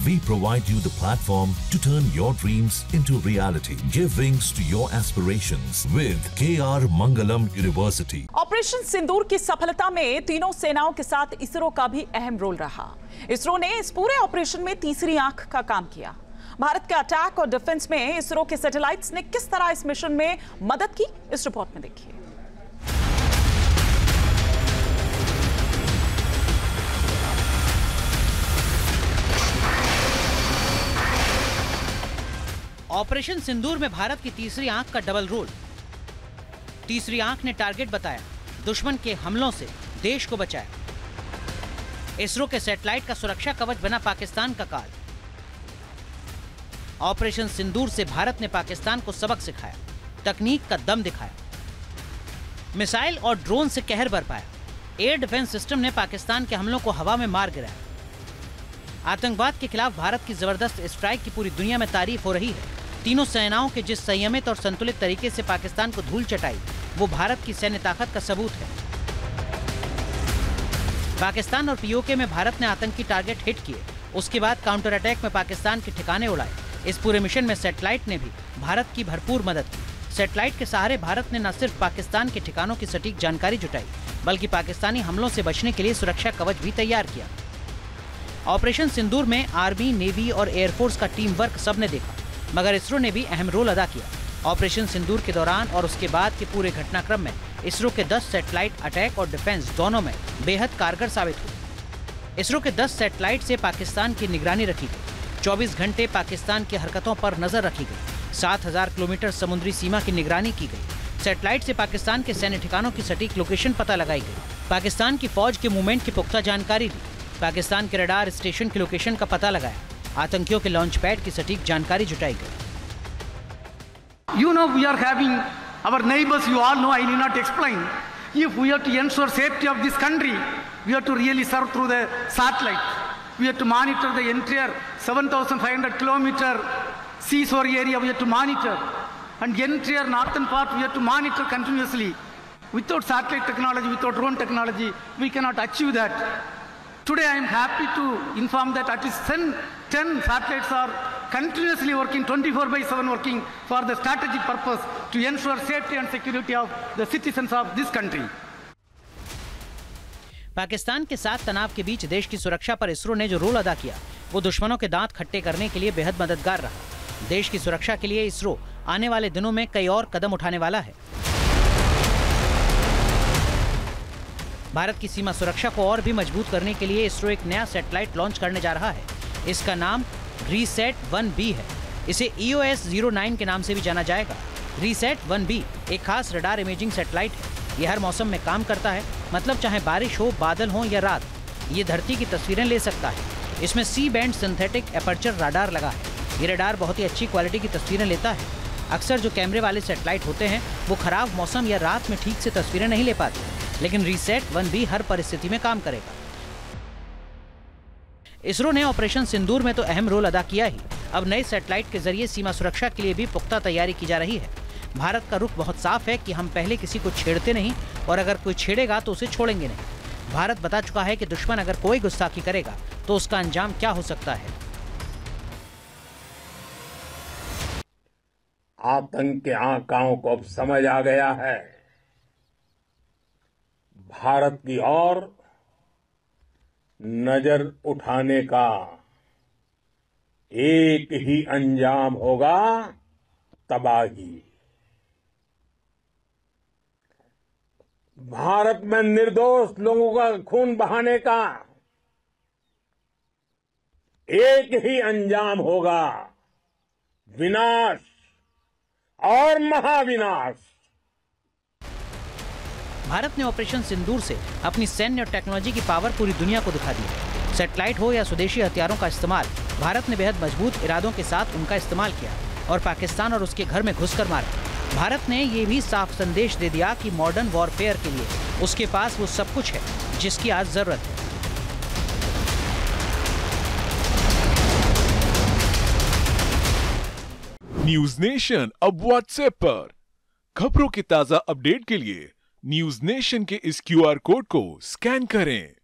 We provide you the platform to turn your dreams into reality. Give wings to your aspirations with KR Mangalam University. Operation Sindoor की सफलता में तीनों सेनाओं के साथ इसरो का भी अहम रोल रहा। इसरो ने इस पूरे ऑपरेशन में तीसरी आंख का काम किया। भारत के अटैक और डिफेंस में इसरो के सैटेलाइट्स ने किस तरह इस मिशन में मदद की, इस रिपोर्ट में देखिए। ऑपरेशन सिंदूर में भारत की तीसरी आंख का डबल रोल। तीसरी आंख ने टारगेट बताया, दुश्मन के हमलों से देश को बचाया। इसरो के सैटेलाइट का सुरक्षा कवच बना पाकिस्तान का काल। ऑपरेशन सिंदूर से भारत ने पाकिस्तान को सबक सिखाया, तकनीक का दम दिखाया। मिसाइल और ड्रोन से कहर बरपाया। एयर डिफेंस सिस्टम ने पाकिस्तान के हमलों को हवा में मार गिराया। आतंकवाद के खिलाफ भारत की जबरदस्त स्ट्राइक की पूरी दुनिया में तारीफ हो रही है। तीनों सेनाओं के जिस संयमित और संतुलित तरीके से पाकिस्तान को धूल चटाई, वो भारत की सैन्य ताकत का सबूत है। पाकिस्तान और पीओके में भारत ने आतंकी टारगेट हिट किए, उसके बाद काउंटर अटैक में पाकिस्तान के ठिकाने उड़ाए। इस पूरे मिशन में सैटेलाइट ने भी भारत की भरपूर मदद की। सैटेलाइट के सहारे भारत ने न सिर्फ पाकिस्तान के ठिकानों की सटीक जानकारी जुटाई, बल्कि पाकिस्तानी हमलों से बचने के लिए सुरक्षा कवच भी तैयार किया। ऑपरेशन सिंदूर में आर्मी, नेवी और एयरफोर्स का टीम वर्क सबने देखा, मगर इसरो ने भी अहम रोल अदा किया। ऑपरेशन सिंदूर के दौरान और उसके बाद के पूरे घटनाक्रम में इसरो के 10 सैटेलाइट अटैक और डिफेंस दोनों में बेहद कारगर साबित हुए। इसरो के 10 सैटेलाइट से पाकिस्तान की निगरानी रखी गई। 24 घंटे पाकिस्तान की हरकतों पर नजर रखी गई। 7000 किलोमीटर समुद्री सीमा की निगरानी की गई। सैटेलाइट से पाकिस्तान के सैन्य ठिकानों की सटीक लोकेशन पता लगाई गई। पाकिस्तान की फौज के मूवमेंट की पुख्ता जानकारी ली। पाकिस्तान के रडार स्टेशन की लोकेशन का पता लगाया। आतंकियों के लॉन्च पैड की सटीक जानकारी जुटाई गई। You know, we are having our neighbors, you all know, I need not explain. If we have to ensure safety of this country, we have to really serve through the satellite. We have to monitor the entire 7,500 kilometer seashore area, we have to monitor. And the entire northern part, we have to monitor continuously. Without satellite technology, without drone technology, we cannot achieve that. Today I am happy to inform that at least 10 satellites are continuously working, 24/7 working for the strategic purpose to ensure safety and security of the citizens of this country. Pakistan के साथ तनाव के बीच देश की सुरक्षा पर इसरो ने जो रोल अदा किया, वो दुश्मनों के दांत खट्टे करने के लिए बेहद मददगार रहा। देश की सुरक्षा के लिए इसरो आने वाले दिनों में कई और कदम उठाने वाला है। भारत की सीमा सुरक्षा को और भी मजबूत करने के लिए इसरो एक नया सैटेलाइट लॉन्च करने जा रहा है। इसका नाम RISAT-1B है। इसे EOS-09 के नाम से भी जाना जाएगा। RISAT-1B एक खास रडार इमेजिंग सैटेलाइट है। यह हर मौसम में काम करता है, मतलब चाहे बारिश हो, बादल हो या रात, ये धरती की तस्वीरें ले सकता है। इसमें C band synthetic aperture radar लगा है। ये रडार बहुत ही अच्छी क्वालिटी की तस्वीरें लेता है। अक्सर जो कैमरे वाले सैटेलाइट होते हैं, वो खराब मौसम या रात में ठीक से तस्वीरें नहीं ले पाते, लेकिन RISAT-1B हर परिस्थिति में काम करेगा। इसरो ने ऑपरेशन सिंदूर में तो अहम रोल अदा किया ही, अब नए सैटेलाइट के जरिए सीमा सुरक्षा के लिए भी पुख्ता तैयारी की जा रही है। भारत का रुख बहुत साफ है कि हम पहले किसी को छेड़ते नहीं, और अगर कोई छेड़ेगा तो उसे छोड़ेंगे नहीं। भारत बता चुका है कि दुश्मन अगर कोई गुस्ताखी करेगा तो उसका अंजाम क्या हो सकता है। आतंक के आकाओं को अब समझ आ गया है। भारत की ओर नजर उठाने का एक ही अंजाम होगा, तबाही। भारत में निर्दोष लोगों का खून बहाने का एक ही अंजाम होगा, विनाश और महाविनाश। भारत ने ऑपरेशन सिंदूर से अपनी सैन्य और टेक्नोलॉजी की पावर पूरी दुनिया को दिखा दी। सैटेलाइट हो या स्वदेशी हथियारों का इस्तेमाल, भारत ने बेहद मजबूत इरादों के साथ उनका इस्तेमाल किया और पाकिस्तान और उसके घर में घुसकर मारा। भारत ने ये भी साफ संदेश दे दिया कि मॉडर्न वॉरफेयर के लिए उसके पास वो सब कुछ है जिसकी आज जरूरत है। न्यूज नेशन अब व्हाट्सएप पर खबरों के ताजा अपडेट के लिए न्यूज नेशन के इस QR कोड को स्कैन करें।